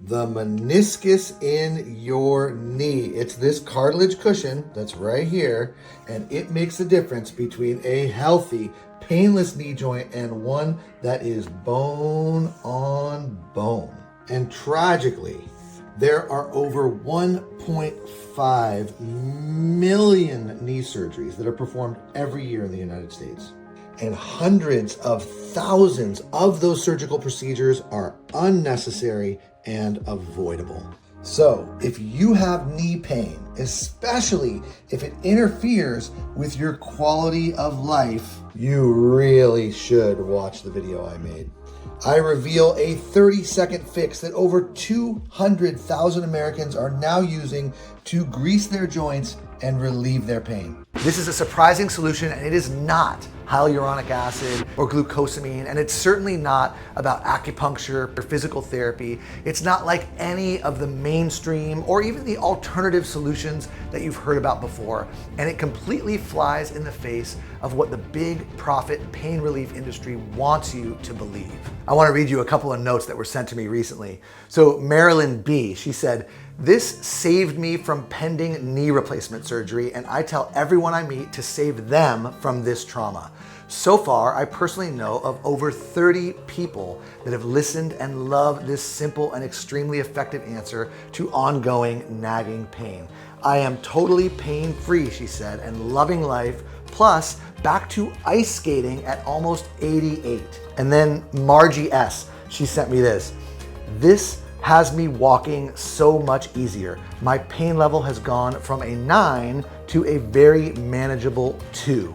the meniscus in your knee. It's this cartilage cushion that's right here, and it makes the difference between a healthy, painless knee joint and one that is bone on bone. And tragically, there are over 1.5 million knee surgeries that are performed every year in the United States. And hundreds of thousands of those surgical procedures are unnecessary and avoidable. So if you have knee pain, especially if it interferes with your quality of life, you really should watch the video I made. I reveal a 30-second fix that over 200,000 Americans are now using to grease their joints and relieve their pain. This is a surprising solution, and it is not hyaluronic acid or glucosamine, and it's certainly not about acupuncture or physical therapy. It's not like any of the mainstream or even the alternative solutions that you've heard about before, and it completely flies in the face of what the big profit pain relief industry wants you to believe. I want to read you a couple of notes that were sent to me recently. So Marilyn B., she said, "This saved me from pending knee replacement surgery, and I tell everyone I meet to save them from this trauma. So far, I personally know of over 30 people that have listened and loved this simple and extremely effective answer to ongoing nagging pain. I am totally pain-free," she said, "and loving life, plus back to ice skating at almost 88. And then Margie S., she sent me this. "This has me walking so much easier. My pain level has gone from a 9 to a very manageable 2.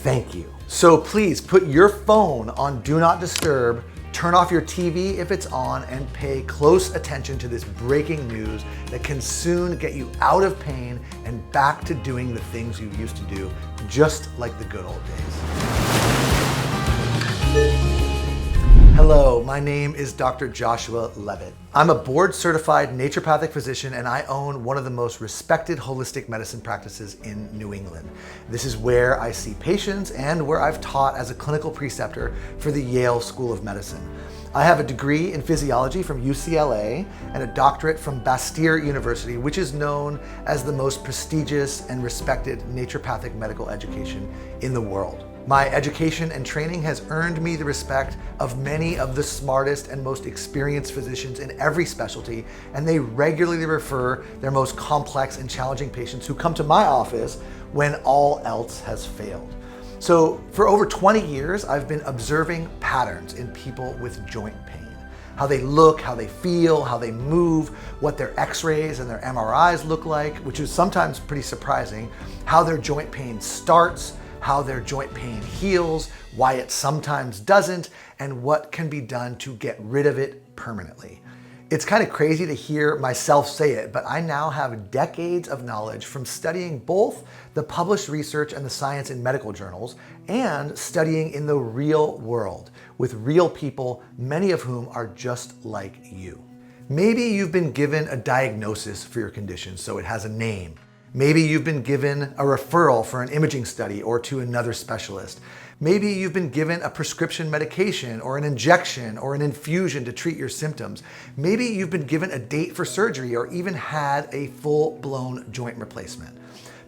Thank you." So please put your phone on Do Not Disturb, turn off your TV if it's on, and pay close attention to this breaking news that can soon get you out of pain and back to doing the things you used to do, just like the good old days. Hello, my name is Dr. Joshua Levitt. I'm a board-certified naturopathic physician, and I own one of the most respected holistic medicine practices in New England. This is where I see patients and where I've taught as a clinical preceptor for the Yale School of Medicine. I have a degree in physiology from UCLA and a doctorate from Bastyr University, which is known as the most prestigious and respected naturopathic medical education in the world. My education and training has earned me the respect of many of the smartest and most experienced physicians in every specialty, and they regularly refer their most complex and challenging patients who come to my office when all else has failed. So for over 20 years, I've been observing patterns in people with joint pain. How they look, how they feel, how they move, what their x-rays and their MRIs look like, which is sometimes pretty surprising, how their joint pain starts, how their joint pain heals, why it sometimes doesn't, and what can be done to get rid of it permanently. It's kind of crazy to hear myself say it, but I now have decades of knowledge from studying both the published research and the science in medical journals and studying in the real world with real people, many of whom are just like you. Maybe you've been given a diagnosis for your condition, so it has a name. Maybe you've been given a referral for an imaging study or to another specialist. Maybe you've been given a prescription medication or an injection or an infusion to treat your symptoms. Maybe you've been given a date for surgery or even had a full-blown joint replacement.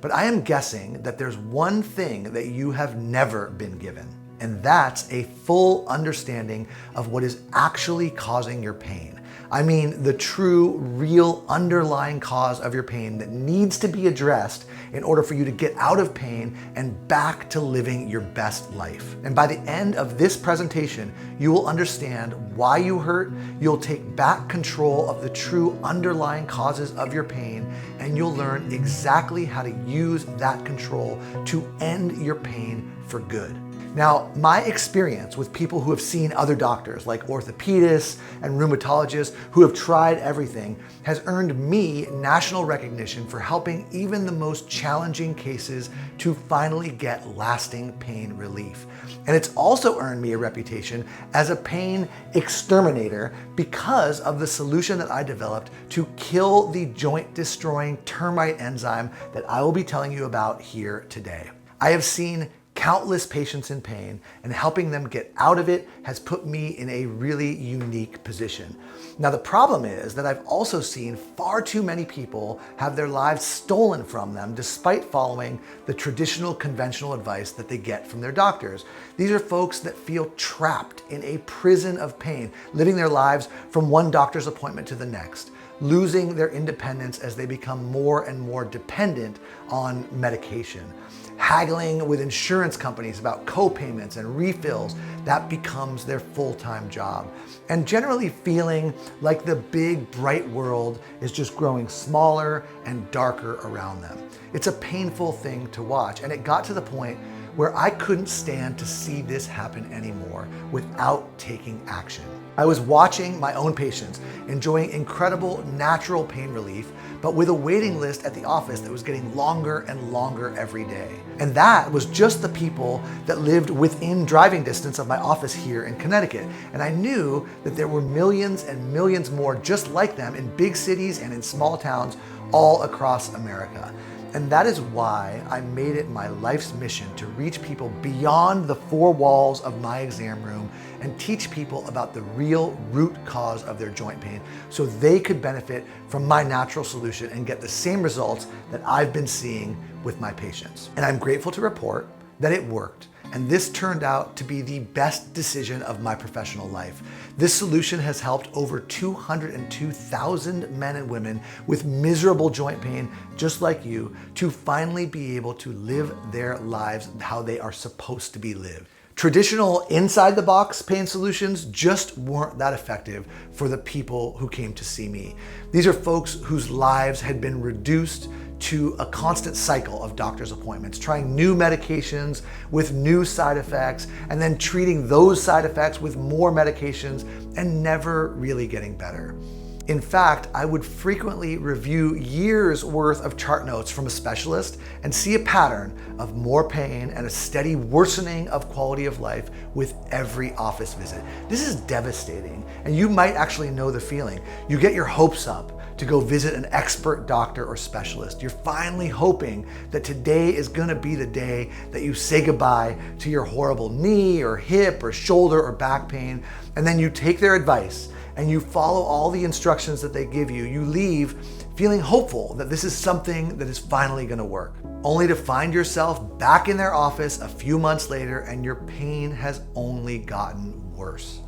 But I am guessing that there's one thing that you have never been given, and that's a full understanding of what is actually causing your pain. I mean, the true, real underlying cause of your pain that needs to be addressed in order for you to get out of pain and back to living your best life. And by the end of this presentation, you will understand why you hurt, you'll take back control of the true underlying causes of your pain, and you'll learn exactly how to use that control to end your pain for good. Now, my experience with people who have seen other doctors like orthopedists and rheumatologists who have tried everything has earned me national recognition for helping even the most challenging cases to finally get lasting pain relief. And it's also earned me a reputation as a pain exterminator because of the solution that I developed to kill the joint-destroying termite enzyme that I will be telling you about here today. I have seen countless patients in pain, and helping them get out of it has put me in a really unique position. Now, the problem is that I've also seen far too many people have their lives stolen from them despite following the traditional conventional advice that they get from their doctors. These are folks that feel trapped in a prison of pain, living their lives from one doctor's appointment to the next, losing their independence as they become more and more dependent on medication, haggling with insurance companies about co-payments and refills. That becomes their full-time job, and generally feeling like the big, bright world is just growing smaller and darker around them. It's a painful thing to watch, and it got to the point where I couldn't stand to see this happen anymore without taking action. I was watching my own patients enjoying incredible natural pain relief, but with a waiting list at the office that was getting longer and longer every day. And that was just the people that lived within driving distance of my office here in Connecticut. And I knew that there were millions and millions more just like them in big cities and in small towns all across America. And that is why I made it my life's mission to reach people beyond the four walls of my exam room and teach people about the real root cause of their joint pain so they could benefit from my natural solution and get the same results that I've been seeing with my patients. And I'm grateful to report that it worked. And this turned out to be the best decision of my professional life. This solution has helped over 202,000 men and women with miserable joint pain, just like you, to finally be able to live their lives how they are supposed to be lived. Traditional inside-the-box pain solutions just weren't that effective for the people who came to see me. These are folks whose lives had been reduced to a constant cycle of doctor's appointments, trying new medications with new side effects, and then treating those side effects with more medications and never really getting better. In fact, I would frequently review years worth of chart notes from a specialist and see a pattern of more pain and a steady worsening of quality of life with every office visit. This is devastating, and you might actually know the feeling. You get your hopes up to go visit an expert doctor or specialist. You're finally hoping that today is gonna be the day that you say goodbye to your horrible knee or hip or shoulder or back pain, and then you take their advice and you follow all the instructions that they give you. You leave feeling hopeful that this is something that is finally gonna work, only to find yourself back in their office a few months later and your pain has only gotten worse.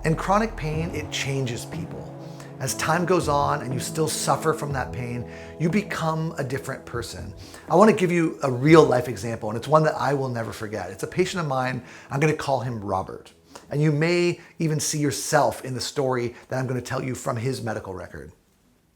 And chronic pain, it changes people. As time goes on and you still suffer from that pain, you become a different person. I want to give you a real life example, and it's one that I will never forget. It's a patient of mine. I'm going to call him Robert. And you may even see yourself in the story that I'm going to tell you from his medical record.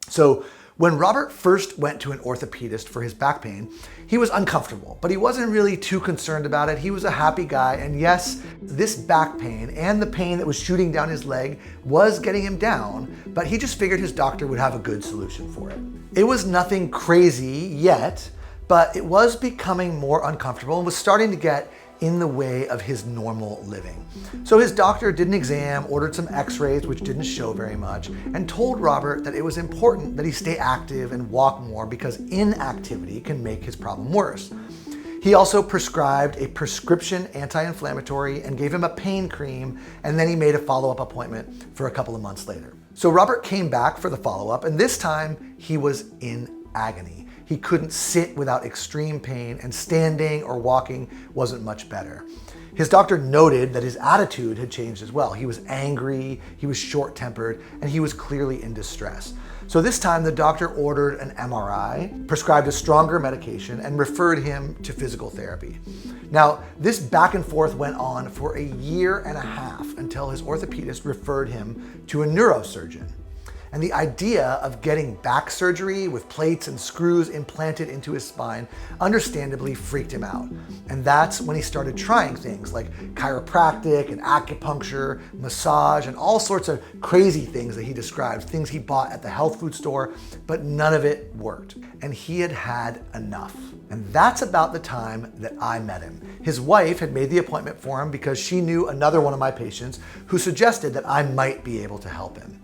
So when Robert first went to an orthopedist for his back pain, he was uncomfortable, but he wasn't really too concerned about it. He was a happy guy, and yes, this back pain and the pain that was shooting down his leg was getting him down, but he just figured his doctor would have a good solution for it. It was nothing crazy yet, but it was becoming more uncomfortable and was starting to get in the way of his normal living. So his doctor did an exam, ordered some x-rays, which didn't show very much, and told Robert that it was important that he stay active and walk more because inactivity can make his problem worse. He also prescribed a prescription anti-inflammatory and gave him a pain cream, and then he made a follow-up appointment for a couple of months later. So Robert came back for the follow-up, and this time he was in agony. He couldn't sit without extreme pain, and standing or walking wasn't much better. His doctor noted that his attitude had changed as well. He was angry, he was short-tempered, and he was clearly in distress. So this time the doctor ordered an MRI, prescribed a stronger medication, and referred him to physical therapy. Now, this back and forth went on for a year and a half until his orthopedist referred him to a neurosurgeon. And the idea of getting back surgery with plates and screws implanted into his spine understandably freaked him out. And that's when he started trying things like chiropractic and acupuncture, massage, and all sorts of crazy things that he described, things he bought at the health food store, but none of it worked. And he had had enough. And that's about the time that I met him. His wife had made the appointment for him because she knew another one of my patients who suggested that I might be able to help him.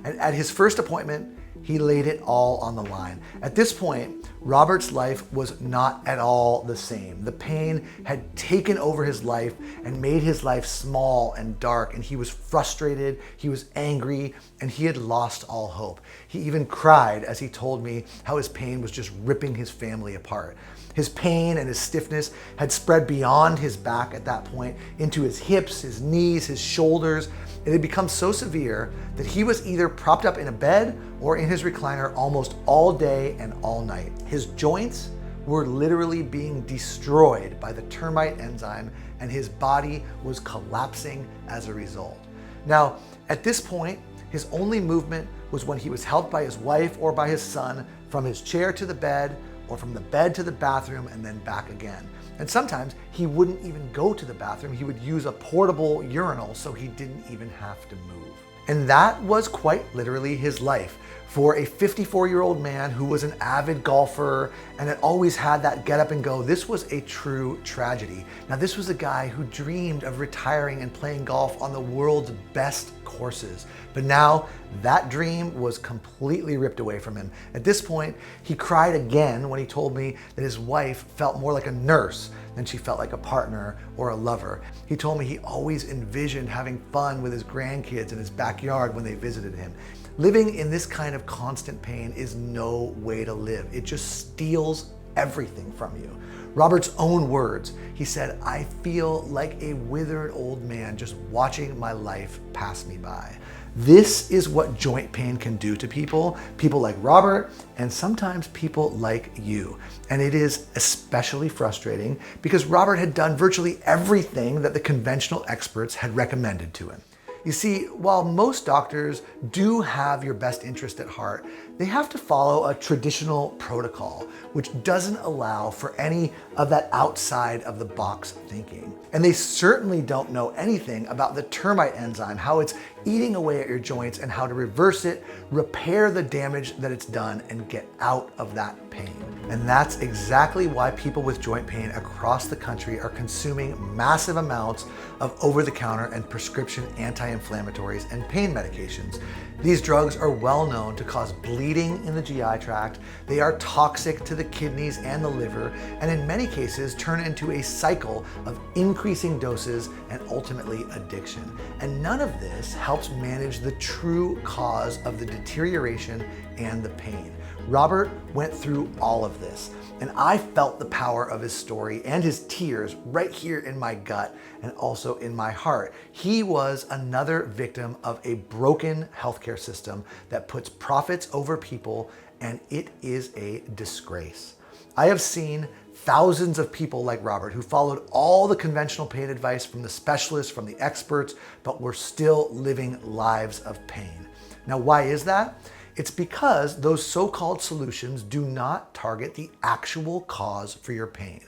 And at his first appointment, He laid it all on the line. At this point, Robert's life was not at all the same. The pain had taken over his life and made his life small and dark, and he was frustrated, he was angry, and he had lost all hope. He even cried as he told me how his pain was just ripping his family apart. His pain and his stiffness had spread beyond his back at that point into his hips, his knees, his shoulders. It had become so severe that he was either propped up in a bed or in his recliner almost all day and all night. His joints were literally being destroyed by the termite enzyme, and his body was collapsing as a result. Now, at this point, his only movement was when he was helped by his wife or by his son from his chair to the bed, or from the bed to the bathroom and then back again. And sometimes he wouldn't even go to the bathroom. He would use a portable urinal so he didn't even have to move. And that was quite literally his life. For a 54-year-old man who was an avid golfer and had always had that get up and go, this was a true tragedy. Now, this was a guy who dreamed of retiring and playing golf on the world's best courses. But now that dream was completely ripped away from him. At this point, he cried again when he told me that his wife felt more like a nurse than she felt like a partner or a lover. He told me he always envisioned having fun with his grandkids in his backyard when they visited him. Living in this kind of constant pain is no way to live. It just steals everything from you. Robert's own words, he said, "I feel like a withered old man just watching my life pass me by." This is what joint pain can do to people like Robert, and sometimes people like you. And it is especially frustrating because Robert had done virtually everything that the conventional experts had recommended to him. You see, while most doctors do have your best interest at heart, they have to follow a traditional protocol, which doesn't allow for any of that outside of the box thinking. And they certainly don't know anything about the termite enzyme, how it's eating away at your joints and how to reverse it, repair the damage that it's done, and get out of that pain. And that's exactly why people with joint pain across the country are consuming massive amounts of over-the-counter and prescription anti-inflammatories and pain medications. These drugs are well known to cause bleeding in the GI tract. They are toxic to the kidneys and the liver, and in many cases turn into a cycle of increasing doses and ultimately addiction. And none of this helps manage the true cause of the deterioration and the pain. Robert went through all of this, and I felt the power of his story and his tears right here in my gut and also in my heart. He was another victim of a broken healthcare system that puts profits over people, and it is a disgrace. I have seen thousands of people like Robert who followed all the conventional pain advice from the specialists, from the experts, but were still living lives of pain. Now, why is that? It's because those so-called solutions do not target the actual cause for your pain.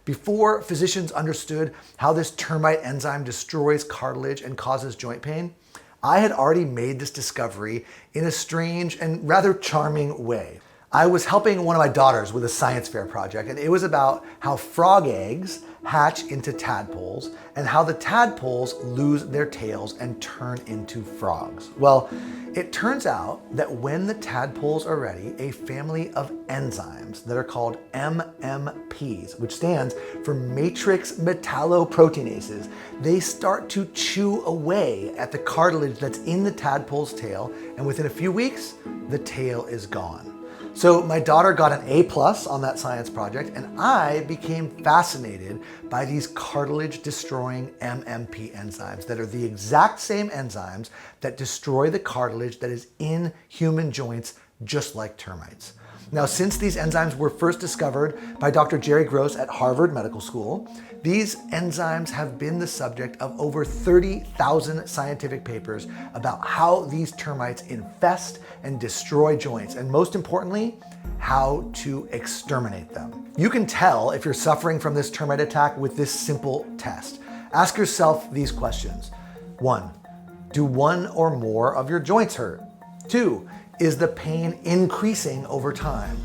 Before physicians understood how this termite enzyme destroys cartilage and causes joint pain, I had already made this discovery in a strange and rather charming way. I was helping one of my daughters with a science fair project, and it was about how frog eggs hatch into tadpoles and how the tadpoles lose their tails and turn into frogs. Well, it turns out that when the tadpoles are ready, a family of enzymes that are called MMPs, which stands for matrix metalloproteinases, they start to chew away at the cartilage that's in the tadpole's tail, and within a few weeks, the tail is gone. So my daughter got an A+ on that science project, and I became fascinated by these cartilage-destroying MMP enzymes that are the exact same enzymes that destroy the cartilage that is in human joints, just like termites. Now, since these enzymes were first discovered by Dr. Jerry Gross at Harvard Medical School, these enzymes have been the subject of over 30,000 scientific papers about how these termites infest and destroy joints, and most importantly, how to exterminate them. You can tell if you're suffering from this termite attack with this simple test. Ask yourself these questions. 1, do one or more of your joints hurt? 2, is the pain increasing over time?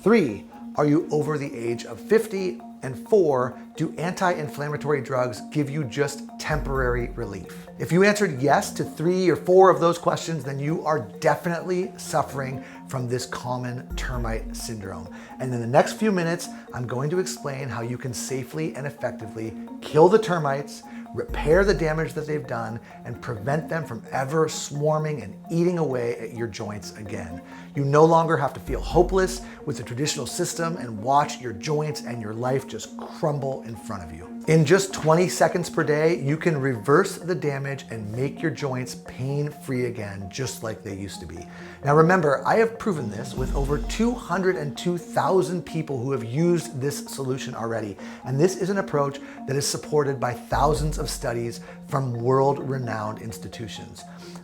3, are you over the age of 50 And 4, do anti-inflammatory drugs give you just temporary relief? If you answered yes to 3 or 4 of those questions, then you are definitely suffering from this common termite syndrome. And in the next few minutes, I'm going to explain how you can safely and effectively kill the termites, repair the damage that they've done, and prevent them from ever swarming and eating away at your joints again. You no longer have to feel hopeless with the traditional system and watch your joints and your life just crumble in front of you. In just 20 seconds per day, you can reverse the damage and make your joints pain-free again, just like they used to be. Now remember, I have proven this with over 202,000 people who have used this solution already. And this is an approach that is supported by thousands of studies from world-renowned institutions.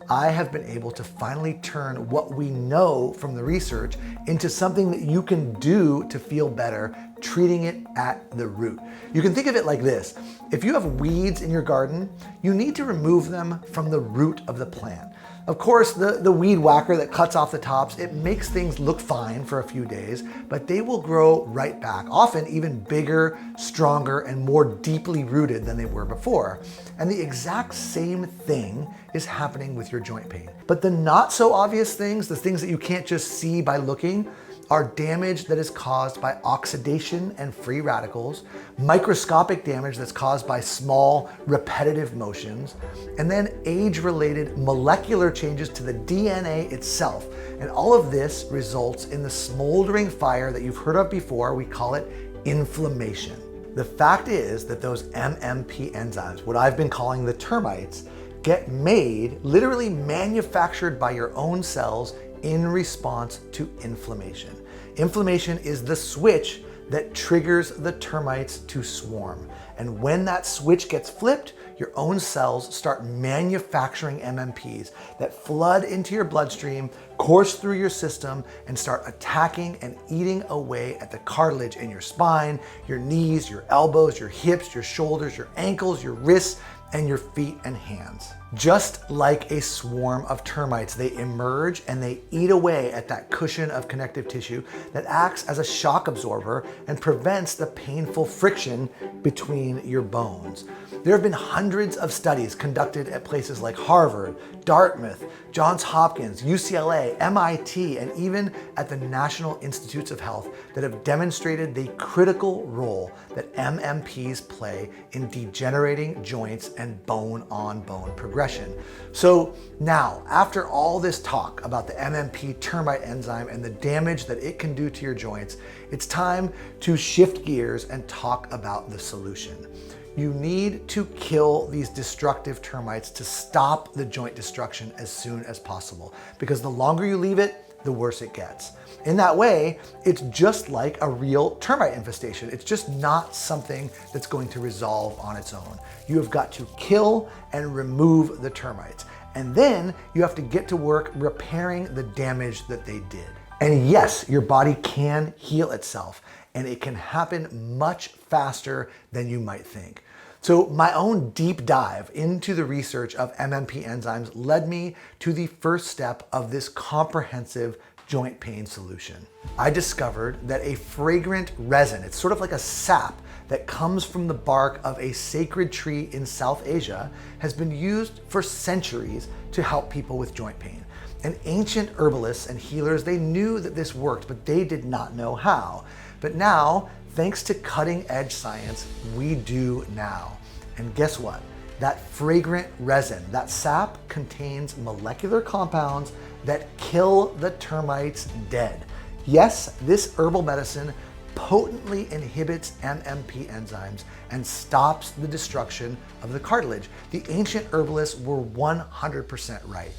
I have been able to finally turn what we know from the research into something that you can do to feel better, treating it at the root. You can think of it like this. If you have weeds in your garden, you need to remove them from the root of the plant. Of course, the weed whacker that cuts off the tops, it makes things look fine for a few days, but they will grow right back, often even bigger, stronger, and more deeply rooted than they were before. And the exact same thing is happening with your joint pain. But the not so obvious things, the things that you can't just see by looking, are damage that is caused by oxidation and free radicals, microscopic damage that's caused by small repetitive motions, and then age-related molecular changes to the DNA itself. And all of this results in the smoldering fire that you've heard of before. We call it inflammation. The fact is that those MMP enzymes, what I've been calling the termites, get made, literally manufactured by your own cells in response to inflammation. Inflammation is the switch that triggers the termites to swarm. And when that switch gets flipped, your own cells start manufacturing MMPs that flood into your bloodstream, course through your system, and start attacking and eating away at the cartilage in your spine, your knees, your elbows, your hips, your shoulders, your ankles, your wrists, and your feet and hands. Just like a swarm of termites, they emerge and they eat away at that cushion of connective tissue that acts as a shock absorber and prevents the painful friction between your bones. There have been hundreds of studies conducted at places like Harvard, Dartmouth, Johns Hopkins, UCLA, MIT, and even at the National Institutes of Health that have demonstrated the critical role that MMPs play in degenerating joints and bone-on-bone progression. So now, after all this talk about the MMP termite enzyme and the damage that it can do to your joints, it's time to shift gears and talk about the solution. You need to kill these destructive termites to stop the joint destruction as soon as possible, because the longer you leave it, the worse it gets. In that way, it's just like a real termite infestation. It's just not something that's going to resolve on its own. You have got to kill and remove the termites. And then you have to get to work repairing the damage that they did. And yes, your body can heal itself, and it can happen much faster than you might think. So my own deep dive into the research of MMP enzymes led me to the first step of this comprehensive joint pain solution. I discovered that a fragrant resin, it's sort of like a sap that comes from the bark of a sacred tree in South Asia, has been used for centuries to help people with joint pain. And ancient herbalists and healers, they knew that this worked, but they did not know how. But now, thanks to cutting-edge science, we do now. And guess what? That fragrant resin, that sap, contains molecular compounds that kill the termites dead. Yes, this herbal medicine potently inhibits MMP enzymes and stops the destruction of the cartilage. The ancient herbalists were 100% right.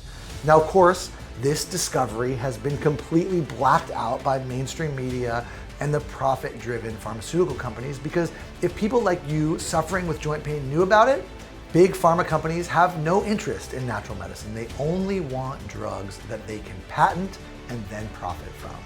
Now, of course, this discovery has been completely blacked out by mainstream media and the profit-driven pharmaceutical companies, because if people like you suffering with joint pain knew about it, big pharma companies have no interest in natural medicine. They only want drugs that they can patent and then profit from.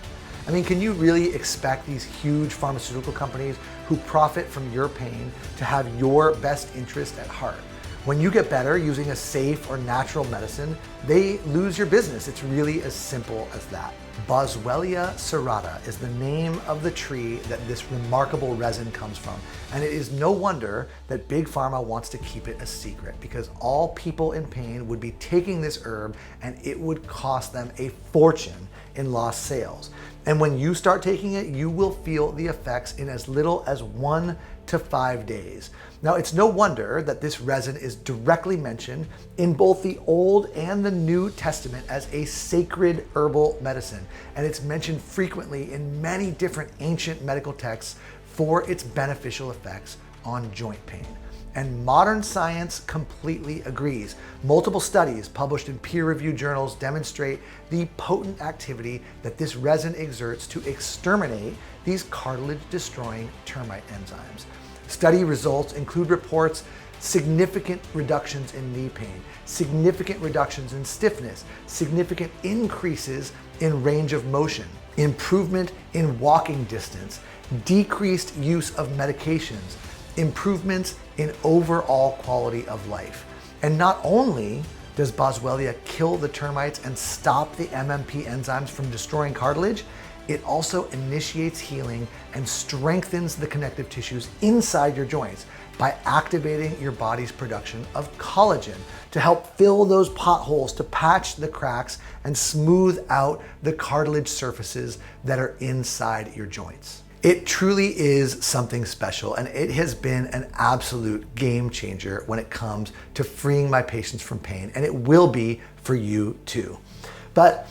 I mean, can you really expect these huge pharmaceutical companies who profit from your pain to have your best interest at heart? When you get better using a safe or natural medicine, they lose your business. It's really as simple as that. Boswellia serrata is the name of the tree that this remarkable resin comes from. And it is no wonder that Big Pharma wants to keep it a secret, because all people in pain would be taking this herb and it would cost them a fortune in lost sales. And when you start taking it, you will feel the effects in as little as 1 to 5 days. Now, it's no wonder that this resin is directly mentioned in both the Old and the New Testament as a sacred herbal medicine. And it's mentioned frequently in many different ancient medical texts for its beneficial effects on joint pain. And modern science completely agrees. Multiple studies published in peer-reviewed journals demonstrate the potent activity that this resin exerts to exterminate these cartilage-destroying termite enzymes. Study results include reports significant reductions in knee pain, significant reductions in stiffness, significant increases in range of motion, improvement in walking distance, decreased use of medications, improvements in overall quality of life. And not only does Boswellia kill the termites and stop the MMP enzymes from destroying cartilage, it also initiates healing and strengthens the connective tissues inside your joints by activating your body's production of collagen to help fill those potholes, to patch the cracks and smooth out the cartilage surfaces that are inside your joints. It truly is something special, and it has been an absolute game changer when it comes to freeing my patients from pain, and it will be for you too. But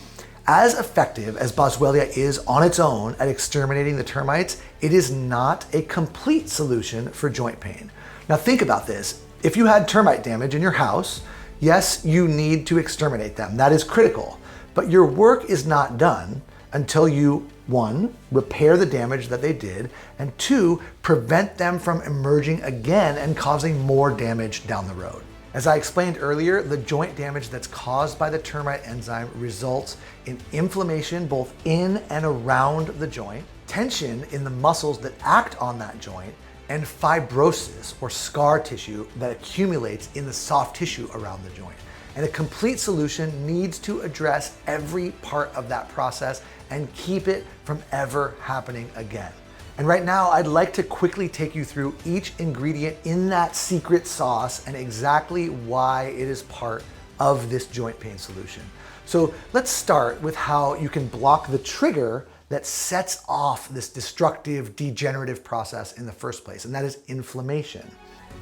as effective as Boswellia is on its own at exterminating the termites, it is not a complete solution for joint pain. Now think about this. If you had termite damage in your house, yes, you need to exterminate them. That is critical. But your work is not done until you, 1, repair the damage that they did, and 2, prevent them from emerging again and causing more damage down the road. As I explained earlier, the joint damage that's caused by the termite enzyme results in inflammation both in and around the joint, tension in the muscles that act on that joint, and fibrosis or scar tissue that accumulates in the soft tissue around the joint. And a complete solution needs to address every part of that process and keep it from ever happening again. And right now, I'd like to quickly take you through each ingredient in that secret sauce and exactly why it is part of this joint pain solution. So let's start with how you can block the trigger that sets off this destructive, degenerative process in the first place, and that is inflammation.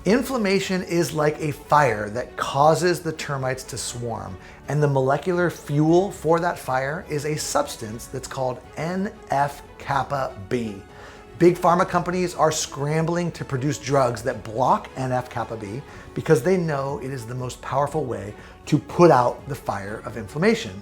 Inflammation is like a fire that causes the termites to swarm, and the molecular fuel for that fire is a substance that's called NF-kappa B. Big pharma companies are scrambling to produce drugs that block NF-kappa B because they know it is the most powerful way to put out the fire of inflammation.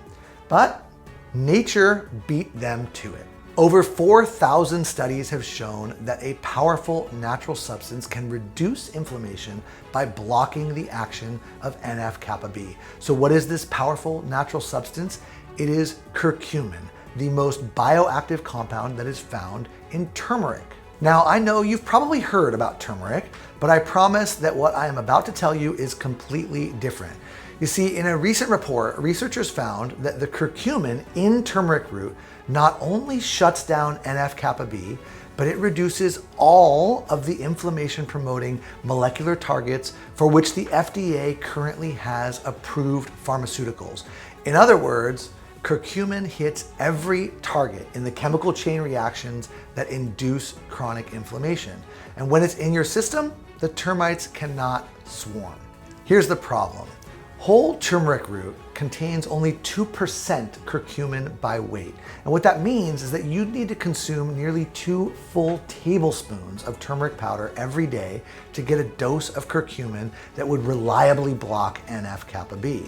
But nature beat them to it. Over 4,000 studies have shown that a powerful natural substance can reduce inflammation by blocking the action of NF-kappa B. So what is this powerful natural substance? It is curcumin, the most bioactive compound that is found in turmeric. Now, I know you've probably heard about turmeric, but I promise that what I am about to tell you is completely different. You see, in a recent report, researchers found that the curcumin in turmeric root not only shuts down NF-kappa B, but it reduces all of the inflammation-promoting molecular targets for which the FDA currently has approved pharmaceuticals. In other words, curcumin hits every target in the chemical chain reactions that induce chronic inflammation. And when it's in your system, the termites cannot swarm. Here's the problem. Whole turmeric root contains only 2% curcumin by weight. And what that means is that you need to consume nearly 2 full tablespoons of turmeric powder every day to get a dose of curcumin that would reliably block NF-kappa B.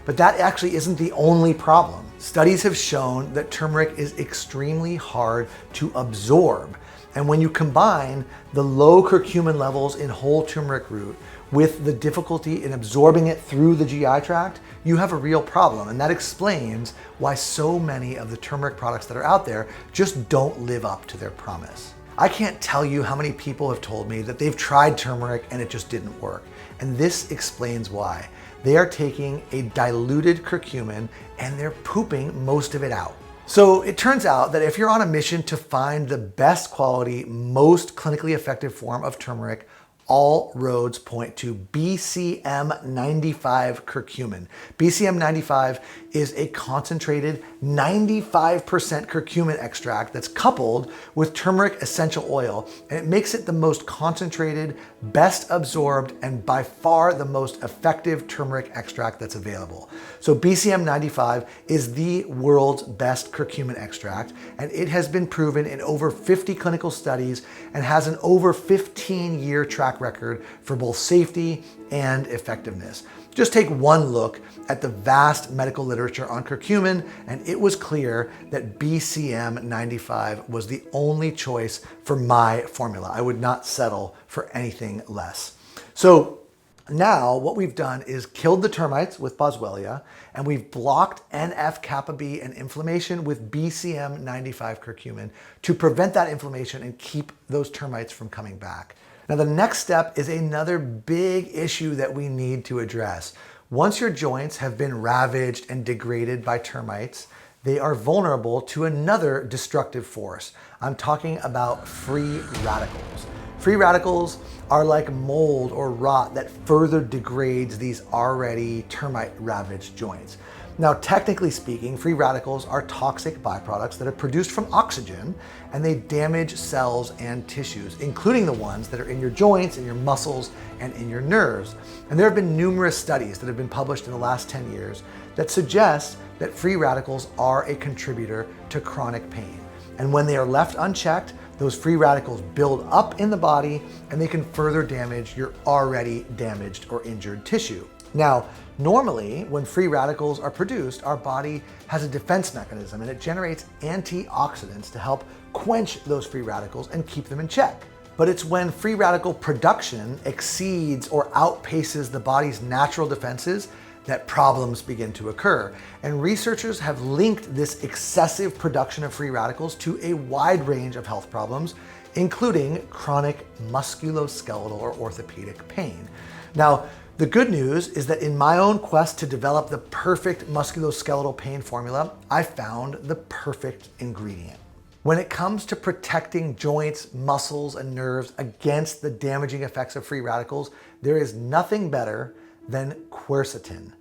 But that actually isn't the only problem. Studies have shown that turmeric is extremely hard to absorb. And when you combine the low curcumin levels in whole turmeric root with the difficulty in absorbing it through the GI tract, you have a real problem. And that explains why so many of the turmeric products that are out there just don't live up to their promise. I can't tell you how many people have told me that they've tried turmeric and it just didn't work. And this explains why. They are taking a diluted curcumin and they're pooping most of it out. So it turns out that if you're on a mission to find the best quality, most clinically effective form of turmeric, all roads point to BCM95 curcumin. BCM95 is a concentrated 95% curcumin extract that's coupled with turmeric essential oil, and it makes it the most concentrated, best absorbed, and by far the most effective turmeric extract that's available. So BCM95 is the world's best curcumin extract, and it has been proven in over 50 clinical studies and has an over 15-year track record for both safety and effectiveness. Just take one look at the vast medical literature on curcumin, and it was clear that BCM95 was the only choice for my formula. I would not settle for anything less. So now what we've done is killed the termites with Boswellia, and we've blocked NF-kappa B and inflammation with BCM95 curcumin to prevent that inflammation and keep those termites from coming back. Now, the next step is another big issue that we need to address. Once your joints have been ravaged and degraded by termites, they are vulnerable to another destructive force. I'm talking about free radicals. Free radicals are like mold or rot that further degrades these already termite-ravaged joints. Now, technically speaking, free radicals are toxic byproducts that are produced from oxygen, and they damage cells and tissues, including the ones that are in your joints, in your muscles, and in your nerves. And there have been numerous studies that have been published in the last 10 years that suggest that free radicals are a contributor to chronic pain. And when they are left unchecked, those free radicals build up in the body and they can further damage your already damaged or injured tissue. Now, normally, when free radicals are produced, our body has a defense mechanism and it generates antioxidants to help quench those free radicals and keep them in check. But it's when free radical production exceeds or outpaces the body's natural defenses that problems begin to occur. And researchers have linked this excessive production of free radicals to a wide range of health problems, including chronic musculoskeletal or orthopedic pain. Now, the good news is that in my own quest to develop the perfect musculoskeletal pain formula, I found the perfect ingredient. When it comes to protecting joints, muscles, and nerves against the damaging effects of free radicals, there is nothing better than quercetin.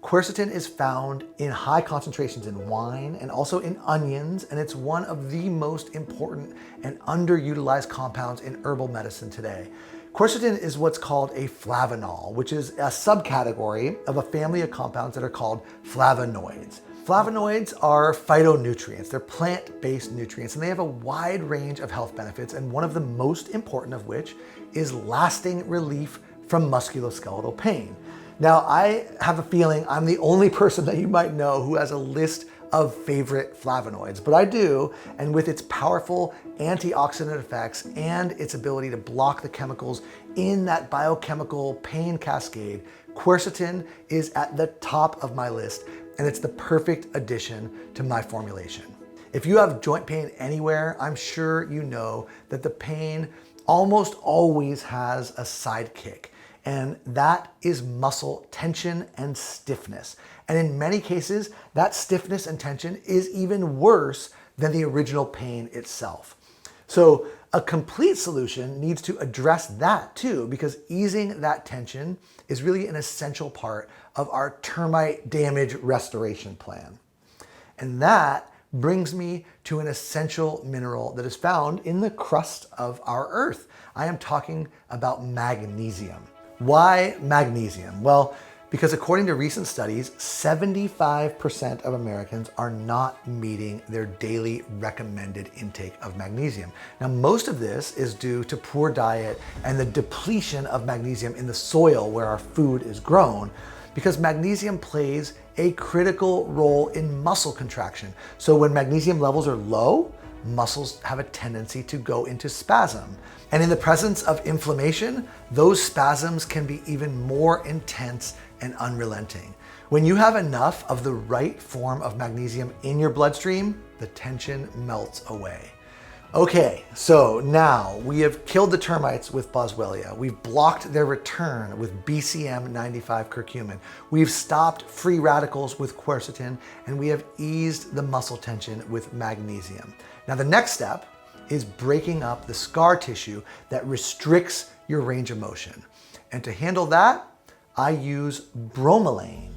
Quercetin is found in high concentrations in wine and also in onions, and it's one of the most important and underutilized compounds in herbal medicine today. Quercetin is what's called a flavanol, which is a subcategory of a family of compounds that are called flavonoids. Flavonoids are phytonutrients. They're plant-based nutrients, and they have a wide range of health benefits, and one of the most important of which is lasting relief from musculoskeletal pain. Now, I have a feeling I'm the only person that you might know who has a list of favorite flavonoids, but I do, and with its powerful antioxidant effects and its ability to block the chemicals in that biochemical pain cascade, quercetin is at the top of my list, and it's the perfect addition to my formulation. If you have joint pain anywhere, I'm sure you know that the pain almost always has a sidekick, and that is muscle tension and stiffness. And in many cases, that stiffness and tension is even worse than the original pain itself. So a complete solution needs to address that too, because easing that tension is really an essential part of our termite damage restoration plan. And that brings me to an essential mineral that is found in the crust of our earth. I am talking about magnesium. Why magnesium? Well, because according to recent studies, 75% of Americans are not meeting their daily recommended intake of magnesium. Now, most of this is due to poor diet and the depletion of magnesium in the soil where our food is grown, because magnesium plays a critical role in muscle contraction. So when magnesium levels are low, muscles have a tendency to go into spasm. And in the presence of inflammation, those spasms can be even more intense and unrelenting. When you have enough of the right form of magnesium in your bloodstream, the tension melts away. Okay, so now we have killed the termites with Boswellia. We've blocked their return with BCM 95 curcumin. We've stopped free radicals with quercetin, and we have eased the muscle tension with magnesium. Now the next step is breaking up the scar tissue that restricts your range of motion. And to handle that, I use bromelain.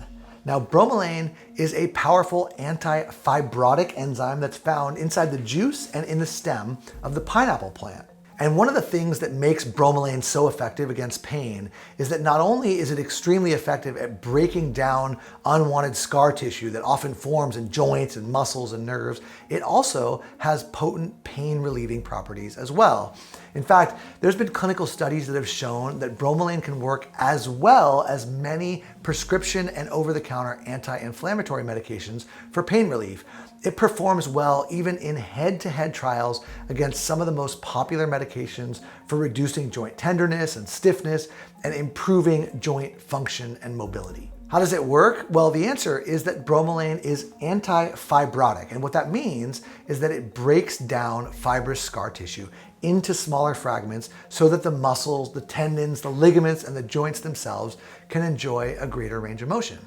Now, bromelain is a powerful anti-fibrotic enzyme that's found inside the juice and in the stem of the pineapple plant. And one of the things that makes bromelain so effective against pain is that not only is it extremely effective at breaking down unwanted scar tissue that often forms in joints and muscles and nerves, it also has potent pain relieving properties as well. In fact, there's been clinical studies that have shown that bromelain can work as well as many prescription and over-the-counter anti-inflammatory medications for pain relief. It performs well even in head-to-head trials against some of the most popular medications for reducing joint tenderness and stiffness and improving joint function and mobility. How does it work? Well, the answer is that bromelain is anti-fibrotic. And what that means is that it breaks down fibrous scar tissue into smaller fragments so that the muscles, the tendons, the ligaments, and the joints themselves can enjoy a greater range of motion.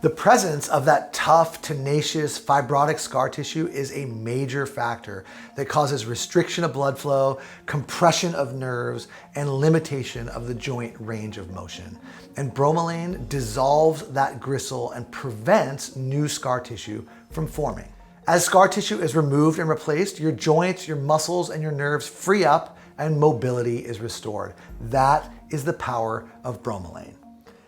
The presence of that tough, tenacious, fibrotic scar tissue is a major factor that causes restriction of blood flow, compression of nerves, and limitation of the joint range of motion. And bromelain dissolves that gristle and prevents new scar tissue from forming. As scar tissue is removed and replaced, your joints, your muscles, and your nerves free up and mobility is restored. That is the power of bromelain.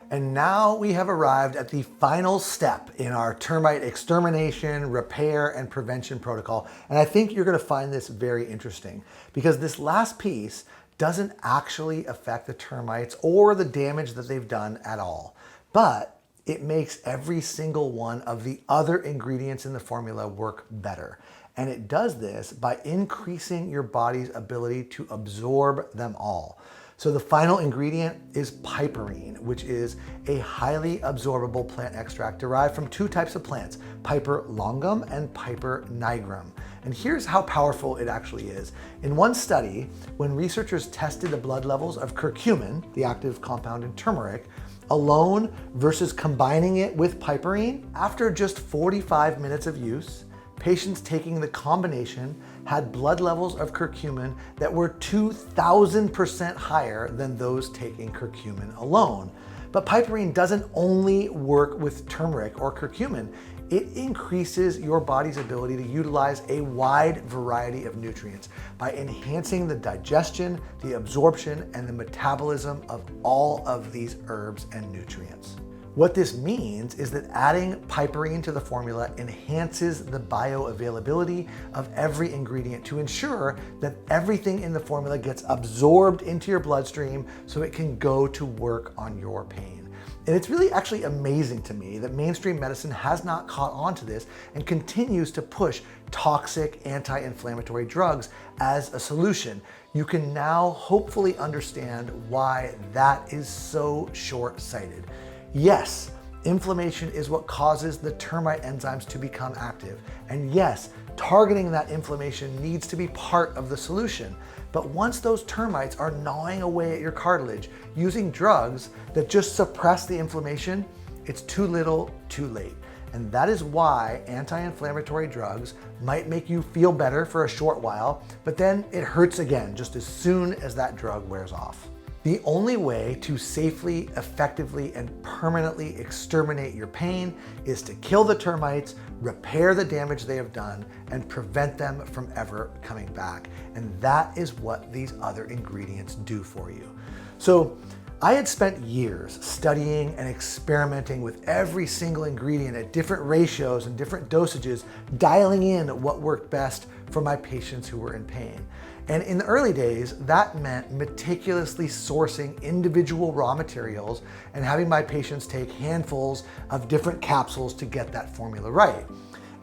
And now we have arrived at the final step in our termite extermination, repair, and prevention protocol. And I think you're gonna find this very interesting because this last piece doesn't actually affect the termites or the damage that they've done at all. But it makes every single one of the other ingredients in the formula work better. And it does this by increasing your body's ability to absorb them all. So the final ingredient is piperine, which is a highly absorbable plant extract derived from two types of plants, Piper longum and Piper nigrum. And here's how powerful it actually is. In one study, when researchers tested the blood levels of curcumin, the active compound in turmeric, alone versus combining it with piperine, after just 45 minutes of use, patients taking the combination had blood levels of curcumin that were 2,000% higher than those taking curcumin alone. But piperine doesn't only work with turmeric or curcumin. It increases your body's ability to utilize a wide variety of nutrients by enhancing the digestion, the absorption, and the metabolism of all of these herbs and nutrients. What this means is that adding piperine to the formula enhances the bioavailability of every ingredient to ensure that everything in the formula gets absorbed into your bloodstream so it can go to work on your pain. And it's really actually amazing to me that mainstream medicine has not caught on to this and continues to push toxic anti-inflammatory drugs as a solution. You can now hopefully understand why that is so short-sighted. Yes, inflammation is what causes the termite enzymes to become active. And yes, targeting that inflammation needs to be part of the solution. But once those termites are gnawing away at your cartilage, using drugs that just suppress the inflammation, it's too little, too late. And that is why anti-inflammatory drugs might make you feel better for a short while, but then it hurts again just as soon as that drug wears off. The only way to safely, effectively, and permanently exterminate your pain is to kill the termites, repair the damage they have done, and prevent them from ever coming back. And that is what these other ingredients do for you. So I had spent years studying and experimenting with every single ingredient at different ratios and different dosages, dialing in what worked best for my patients who were in pain. And in the early days, that meant meticulously sourcing individual raw materials and having my patients take handfuls of different capsules to get that formula right.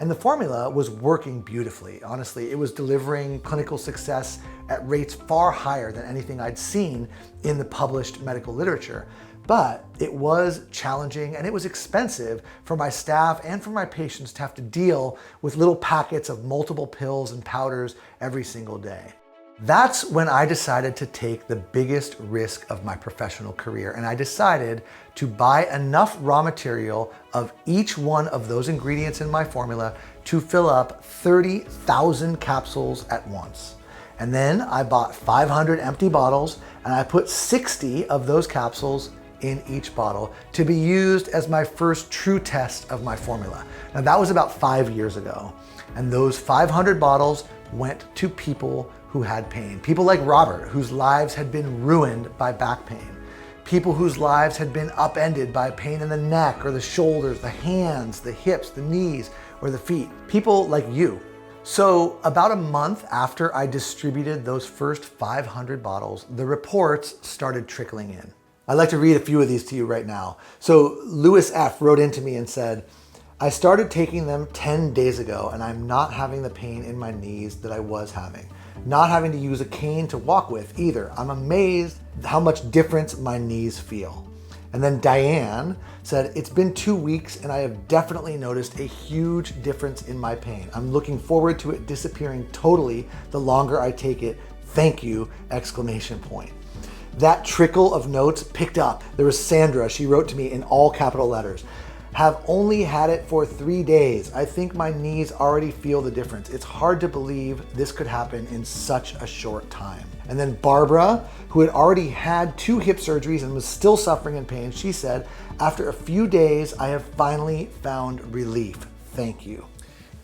And the formula was working beautifully. Honestly, it was delivering clinical success at rates far higher than anything I'd seen in the published medical literature. But it was challenging and it was expensive for my staff and for my patients to have to deal with little packets of multiple pills and powders every single day. That's when I decided to take the biggest risk of my professional career, and I decided to buy enough raw material of each one of those ingredients in my formula to fill up 30,000 capsules at once. And then I bought 500 empty bottles and I put 60 of those capsules in each bottle to be used as my first true test of my formula. Now that was about 5 years ago. And those 500 bottles went to people who had pain. People like Robert, whose lives had been ruined by back pain. People whose lives had been upended by pain in the neck or the shoulders, the hands, the hips, the knees, or the feet. People like you. So about a month after I distributed those first 500 bottles, the reports started trickling in. I'd like to read a few of these to you right now. So Lewis F. wrote into me and said, I started taking them 10 days ago and I'm not having the pain in my knees that I was having. Not having to use a cane to walk with either. I'm amazed how much difference my knees feel. And then Diane said, it's been 2 weeks and I have definitely noticed a huge difference in my pain. I'm looking forward to it disappearing totally the longer I take it. Thank you, exclamation point. That trickle of notes picked up. There was Sandra, she wrote to me in all capital letters. Have only had it for 3 days. I think my knees already feel the difference. It's hard to believe this could happen in such a short time. And then Barbara, who had already had 2 hip surgeries and was still suffering in pain, she said, after a few days, I have finally found relief. Thank you.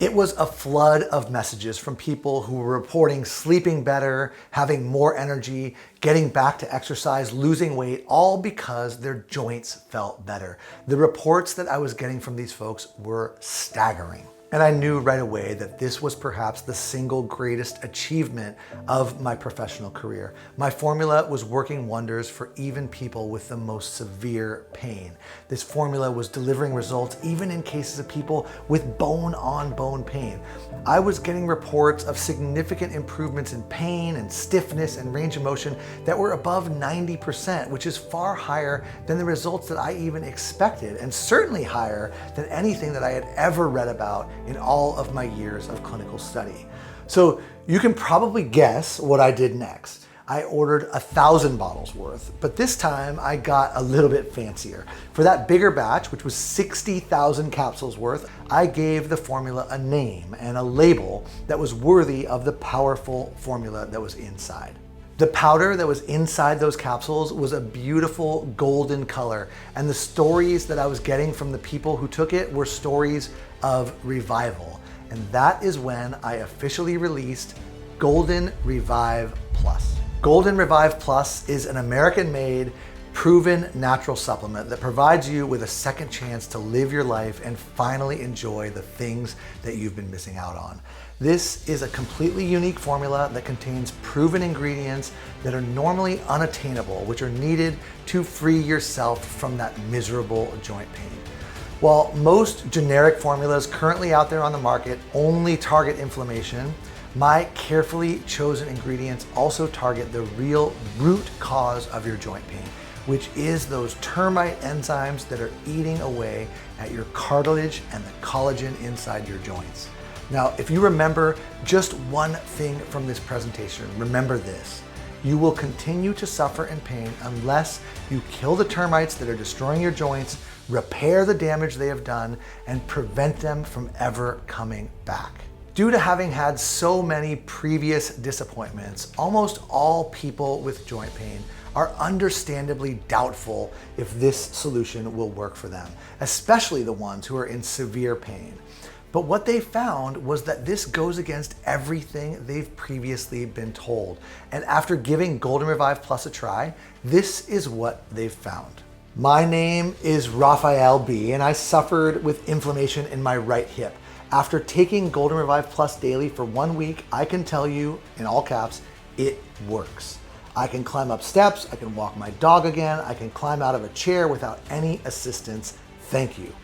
It was a flood of messages from people who were reporting sleeping better, having more energy, getting back to exercise, losing weight, all because their joints felt better. The reports that I was getting from these folks were staggering. And I knew right away that this was perhaps the single greatest achievement of my professional career. My formula was working wonders for even people with the most severe pain. This formula was delivering results even in cases of people with bone-on-bone pain. I was getting reports of significant improvements in pain and stiffness and range of motion that were above 90%, which is far higher than the results that I even expected, and certainly higher than anything that I had ever read about in all of my years of clinical study. So you can probably guess what I did next. I ordered 1,000 bottles worth, but this time I got a little bit fancier. For that bigger batch, which was 60,000 capsules worth, I gave the formula a name and a label that was worthy of the powerful formula that was inside. The powder that was inside those capsules was a beautiful golden color, and the stories that I was getting from the people who took it were stories of revival. And that is when I officially released Golden Revive Plus. Golden Revive Plus is an American-made, proven natural supplement that provides you with a second chance to live your life and finally enjoy the things that you've been missing out on. This is a completely unique formula that contains proven ingredients that are normally unattainable, which are needed to free yourself from that miserable joint pain. While most generic formulas currently out there on the market only target inflammation, my carefully chosen ingredients also target the real root cause of your joint pain, which is those termite enzymes that are eating away at your cartilage and the collagen inside your joints. Now, if you remember just one thing from this presentation, remember this. You will continue to suffer in pain unless you kill the termites that are destroying your joints, repair the damage they have done, and prevent them from ever coming back. Due to having had so many previous disappointments, almost all people with joint pain are understandably doubtful if this solution will work for them, especially the ones who are in severe pain. But what they found was that this goes against everything they've previously been told. And after giving Golden Revive Plus a try, this is what they've found. My name is Raphael B, and I suffered with inflammation in my right hip. After taking Golden Revive Plus daily for 1 week, I can tell you, in all caps, it works. I can climb up steps, I can walk my dog again, I can climb out of a chair without any assistance. Thank you.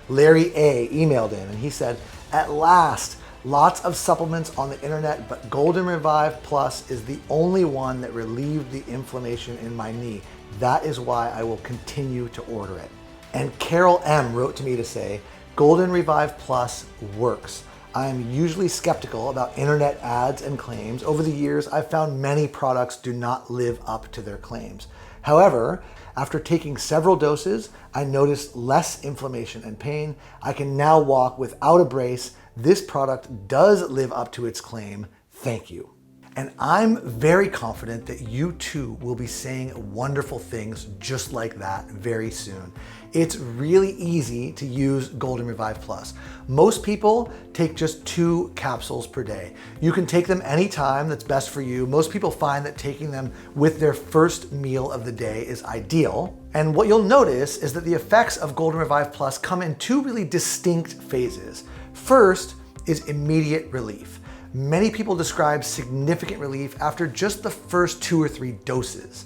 Larry A emailed in and he said, at last, lots of supplements on the internet, but Golden Revive Plus is the only one that relieved the inflammation in my knee. That is why I will continue to order it. And Carol M. wrote to me to say, Golden Revive Plus works. I am usually skeptical about internet ads and claims. Over the years, I've found many products do not live up to their claims. However, after taking several doses, I noticed less inflammation and pain. I can now walk without a brace. This product does live up to its claim. Thank you. And I'm very confident that you too will be saying wonderful things just like that very soon. It's really easy to use Golden Revive Plus. Most people take just 2 capsules per day. You can take them anytime that's best for you. Most people find that taking them with their first meal of the day is ideal. And what you'll notice is that the effects of Golden Revive Plus come in 2 really distinct phases. First is immediate relief. Many people describe significant relief after just the first 2 or 3 doses.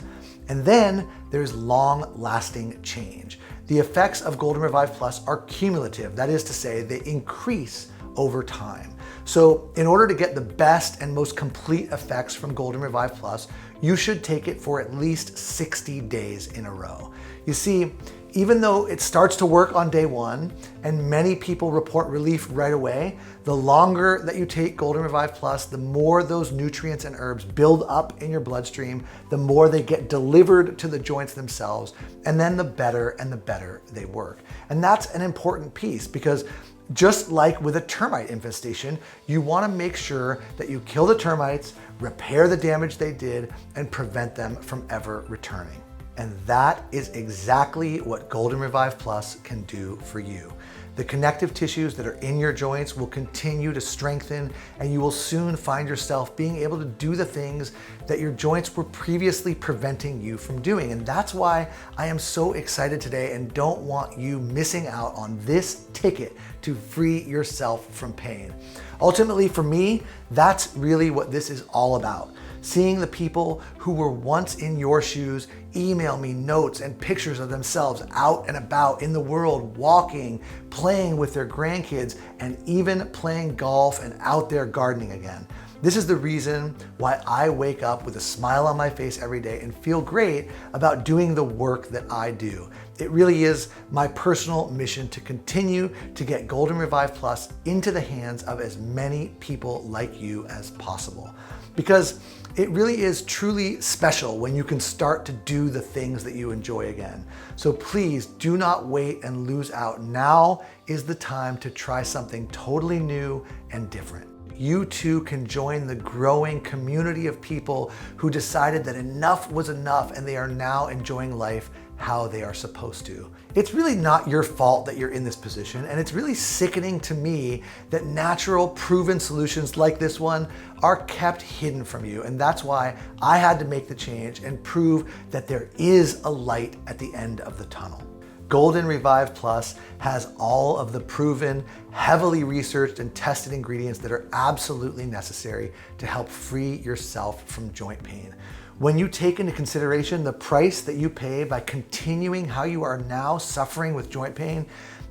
And then there's long-lasting change. The effects of Golden Revive Plus are cumulative. That is to say, they increase over time. So in order to get the best and most complete effects from Golden Revive Plus, you should take it for at least 60 days in a row. You see, even though it starts to work on day 1 and many people report relief right away, the longer that you take Golden Revive Plus, the more those nutrients and herbs build up in your bloodstream, the more they get delivered to the joints themselves, and then the better they work. And that's an important piece because just like with a termite infestation, you want to make sure that you kill the termites, repair the damage they did, and prevent them from ever returning. And that is exactly what Golden Revive Plus can do for you. The connective tissues that are in your joints will continue to strengthen, and you will soon find yourself being able to do the things that your joints were previously preventing you from doing. And that's why I am so excited today and don't want you missing out on this ticket to free yourself from pain. Ultimately, for me, that's really what this is all about. Seeing the people who were once in your shoes email me notes and pictures of themselves out and about in the world, walking, playing with their grandkids, and even playing golf and out there gardening again. This is the reason why I wake up with a smile on my face every day and feel great about doing the work that I do. It really is my personal mission to continue to get Golden Revive Plus into the hands of as many people like you as possible. Because it really is truly special when you can start to do the things that you enjoy again. So please do not wait and lose out. Now is the time to try something totally new and different. You too can join the growing community of people who decided that enough was enough and they are now enjoying life how they are supposed to. It's really not your fault that you're in this position, and it's really sickening to me that natural, proven solutions like this one are kept hidden from you, and that's why I had to make the change and prove that there is a light at the end of the tunnel. Golden Revive Plus has all of the proven, heavily researched and tested ingredients that are absolutely necessary to help free yourself from joint pain. When you take into consideration the price that you pay by continuing how you are now suffering with joint pain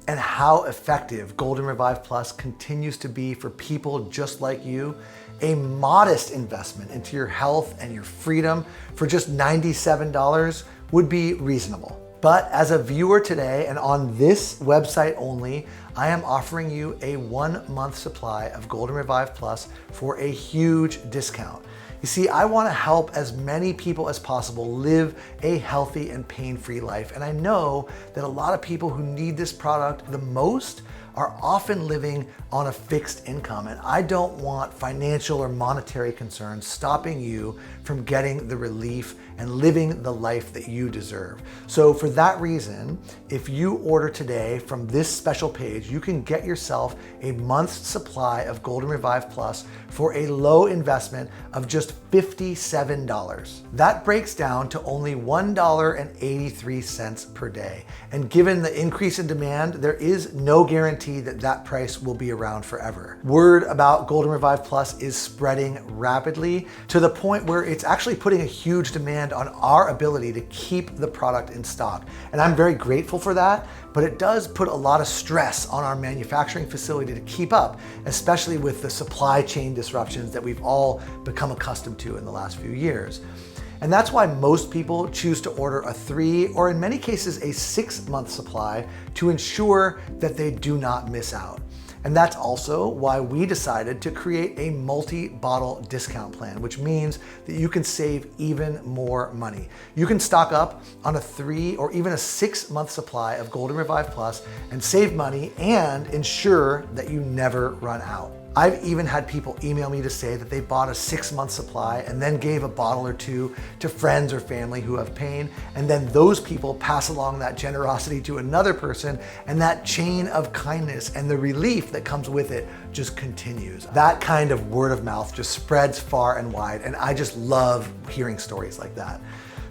and how effective Golden Revive Plus continues to be for people just like you, a modest investment into your health and your freedom for just $97 would be reasonable. But as a viewer today and on this website only, I am offering you a 1-month supply of Golden Revive Plus for a huge discount. You see, I want to help as many people as possible live a healthy and pain-free life. And I know that a lot of people who need this product the most are often living on a fixed income. And I don't want financial or monetary concerns stopping you from getting the relief and living the life that you deserve. So for that reason, if you order today from this special page, you can get yourself a month's supply of Golden Revive Plus for a low investment of just $57. That breaks down to only $1.83 per day. And given the increase in demand, there is no guarantee that that price will be around forever. Word about Golden Revive Plus is spreading rapidly to the point where it's actually putting a huge demand on our ability to keep the product in stock. And I'm very grateful for that, but it does put a lot of stress on our manufacturing facility to keep up, especially with the supply chain disruptions that we've all become accustomed to in the last few years. And that's why most people choose to order a 3 or in many cases a 6-month supply to ensure that they do not miss out. And that's also why we decided to create a multi-bottle discount plan, which means that you can save even more money. You can stock up on a 3 or even a 6-month supply of Golden Revive Plus and save money and ensure that you never run out. I've even had people email me to say that they bought a 6-month supply and then gave a bottle or 2 to friends or family who have pain, and then those people pass along that generosity to another person, and that chain of kindness and the relief that comes with it just continues. That kind of word of mouth just spreads far and wide, and I just love hearing stories like that.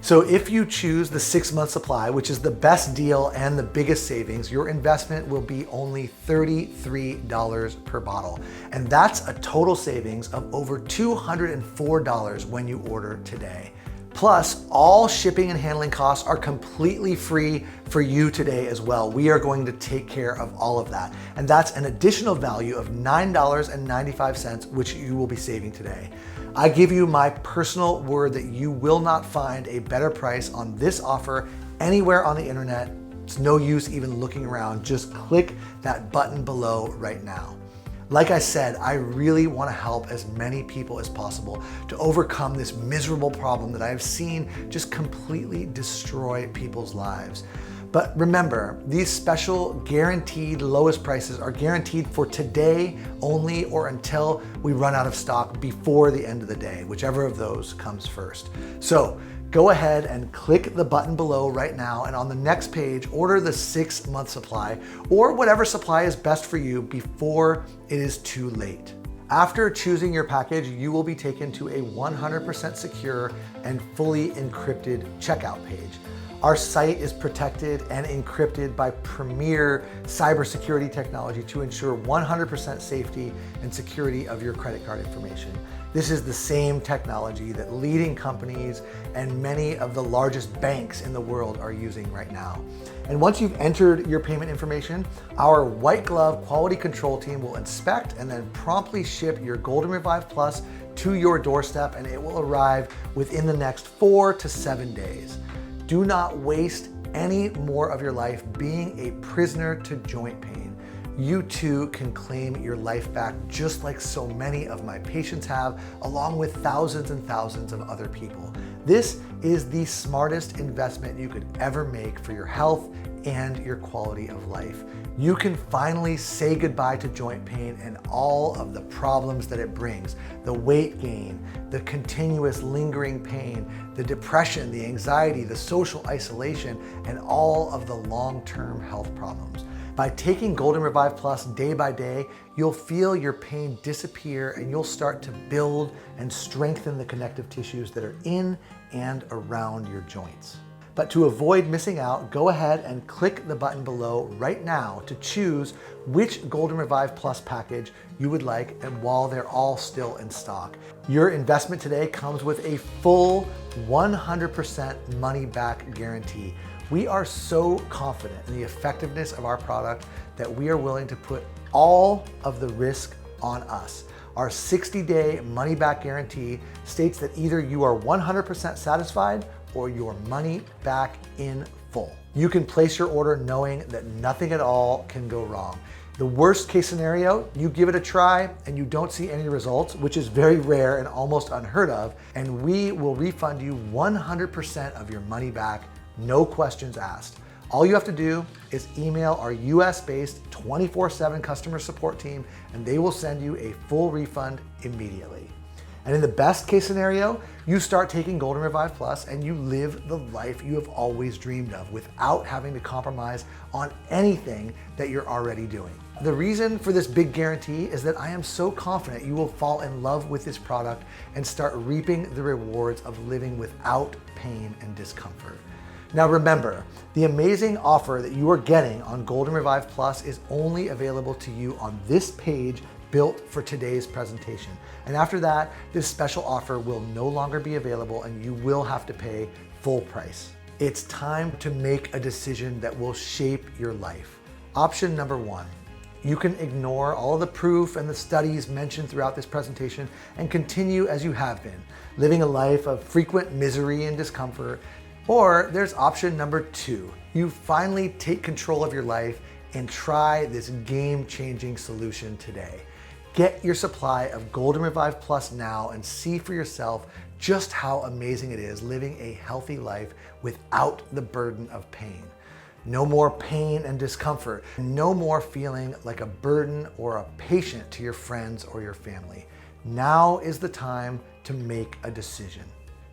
So if you choose the 6-month supply, which is the best deal and the biggest savings, your investment will be only $33 per bottle. And that's a total savings of over $204 when you order today. Plus, all shipping and handling costs are completely free for you today as well. We are going to take care of all of that. And that's an additional value of $9.95, which you will be saving today. I give you my personal word that you will not find a better price on this offer anywhere on the internet. It's no use even looking around. Just click that button below right now. Like I said, I really want to help as many people as possible to overcome this miserable problem that I have seen just completely destroy people's lives. But remember, these special guaranteed lowest prices are guaranteed for today only or until we run out of stock before the end of the day, whichever of those comes first. So go ahead and click the button below right now, and on the next page, order the 6-month supply or whatever supply is best for you before it is too late. After choosing your package, you will be taken to a 100% secure and fully encrypted checkout page. Our site is protected and encrypted by premier cybersecurity technology to ensure 100% safety and security of your credit card information. This is the same technology that leading companies and many of the largest banks in the world are using right now. And once you've entered your payment information, our white glove quality control team will inspect and then promptly ship your Golden Revive Plus to your doorstep, and it will arrive within the next 4 to 7 days. Do not waste any more of your life being a prisoner to joint pain. You too can claim your life back just like so many of my patients have, along with thousands and thousands of other people. This is the smartest investment you could ever make for your health and your quality of life. You can finally say goodbye to joint pain and all of the problems that it brings, the weight gain, the continuous lingering pain, the depression, the anxiety, the social isolation, and all of the long-term health problems. By taking Golden Revive Plus day by day, you'll feel your pain disappear and you'll start to build and strengthen the connective tissues that are in and around your joints. But to avoid missing out, go ahead and click the button below right now to choose which Golden Revive Plus package you would like, and while they're all still in stock. Your investment today comes with a full 100% money back guarantee. We are so confident in the effectiveness of our product that we are willing to put all of the risk on us. Our 60-day money back guarantee states that either you are 100% satisfied or your money back in full. You can place your order knowing that nothing at all can go wrong. The worst case scenario, you give it a try and you don't see any results, which is very rare and almost unheard of, and we will refund you 100% of your money back, no questions asked. All you have to do is email our US-based 24/7 customer support team, and they will send you a full refund immediately. And in the best case scenario, you start taking Golden Revive Plus and you live the life you have always dreamed of without having to compromise on anything that you're already doing. The reason for this big guarantee is that I am so confident you will fall in love with this product and start reaping the rewards of living without pain and discomfort. Now remember, the amazing offer that you are getting on Golden Revive Plus is only available to you on this page built for today's presentation. And after that, this special offer will no longer be available and you will have to pay full price. It's time to make a decision that will shape your life. Option number 1, You can ignore all of the proof and the studies mentioned throughout this presentation and continue as you have been, living a life of frequent misery and discomfort. Or there's option number 2. You finally take control of your life and try this game-changing solution today. Get your supply of Golden Revive Plus now and see for yourself just how amazing it is living a healthy life without the burden of pain. No more pain and discomfort. No more feeling like a burden or a patient to your friends or your family. Now is the time to make a decision.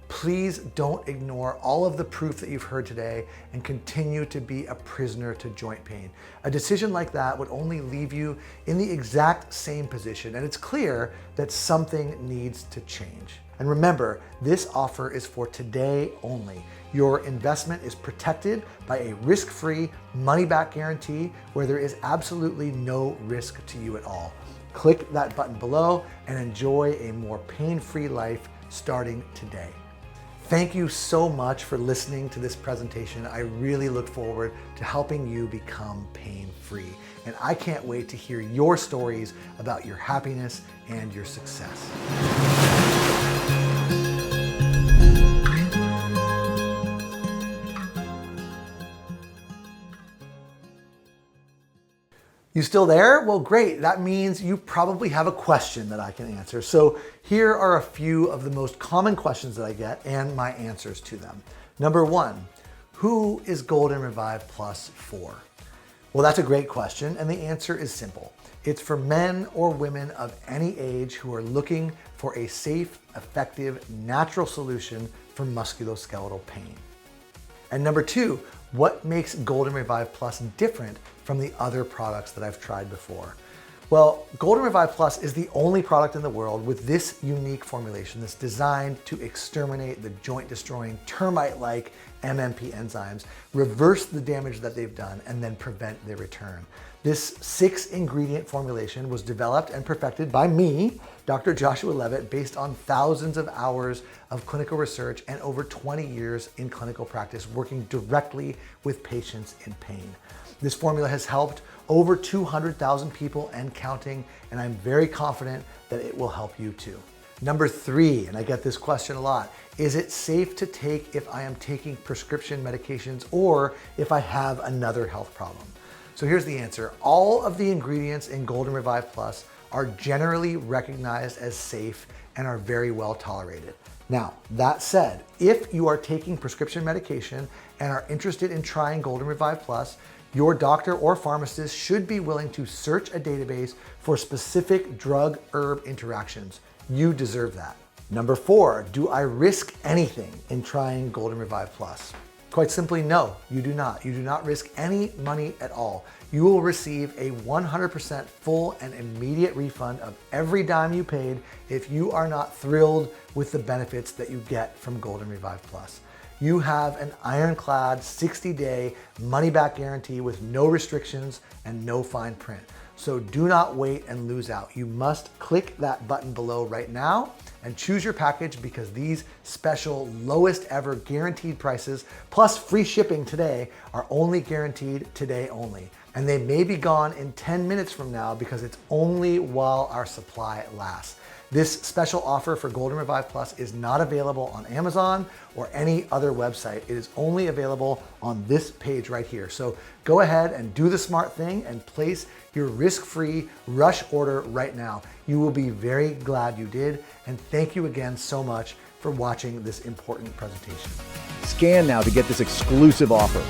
Please don't ignore all of the proof that you've heard today and continue to be a prisoner to joint pain. A decision like that would only leave you in the exact same position, and it's clear that something needs to change. And remember, this offer is for today only. Your investment is protected by a risk-free money-back guarantee where there is absolutely no risk to you at all. Click that button below and enjoy a more pain-free life starting today. Thank you so much for listening to this presentation. I really look forward to helping you become pain-free. And I can't wait to hear your stories about your happiness and your success. You still there? Well, great. That means you probably have a question that I can answer. So here are a few of the most common questions that I get and my answers to them. Number 1, who is Golden Revive Plus for? Well, that's a great question, and the answer is simple. It's for men or women of any age who are looking for a safe, effective, natural solution for musculoskeletal pain. And number 2, what makes Golden Revive Plus different from the other products that I've tried before? Well, Golden Revive Plus is the only product in the world with this unique formulation that's designed to exterminate the joint-destroying, termite-like MMP enzymes, reverse the damage that they've done, and then prevent their return. This 6-ingredient formulation was developed and perfected by me, Dr. Joshua Levitt, based on thousands of hours of clinical research and over 20 years in clinical practice working directly with patients in pain. This formula has helped over 200,000 people and counting, and I'm very confident that it will help you too. Number 3, and I get this question a lot, is it safe to take if I am taking prescription medications or if I have another health problem? So here's the answer. All of the ingredients in Golden Revive Plus are generally recognized as safe and are very well tolerated. Now, that said, if you are taking prescription medication and are interested in trying Golden Revive Plus, your doctor or pharmacist should be willing to search a database for specific drug-herb interactions. You deserve that. Number 4, do I risk anything in trying Golden Revive Plus? Quite simply, no, you do not. You do not risk any money at all. You will receive a 100% full and immediate refund of every dime you paid if you are not thrilled with the benefits that you get from Golden Revive Plus. You have an ironclad 60-day money-back guarantee with no restrictions and no fine print. So do not wait and lose out. You must click that button below right now and choose your package because these special lowest ever guaranteed prices plus free shipping today are only guaranteed today only. And they may be gone in 10 minutes from now because it's only while our supply lasts. This special offer for Golden Revive Plus is not available on Amazon or any other website. It is only available on this page right here. So go ahead and do the smart thing and place your risk-free rush order right now. You will be very glad you did. And thank you again so much for watching this important presentation. Scan now to get this exclusive offer.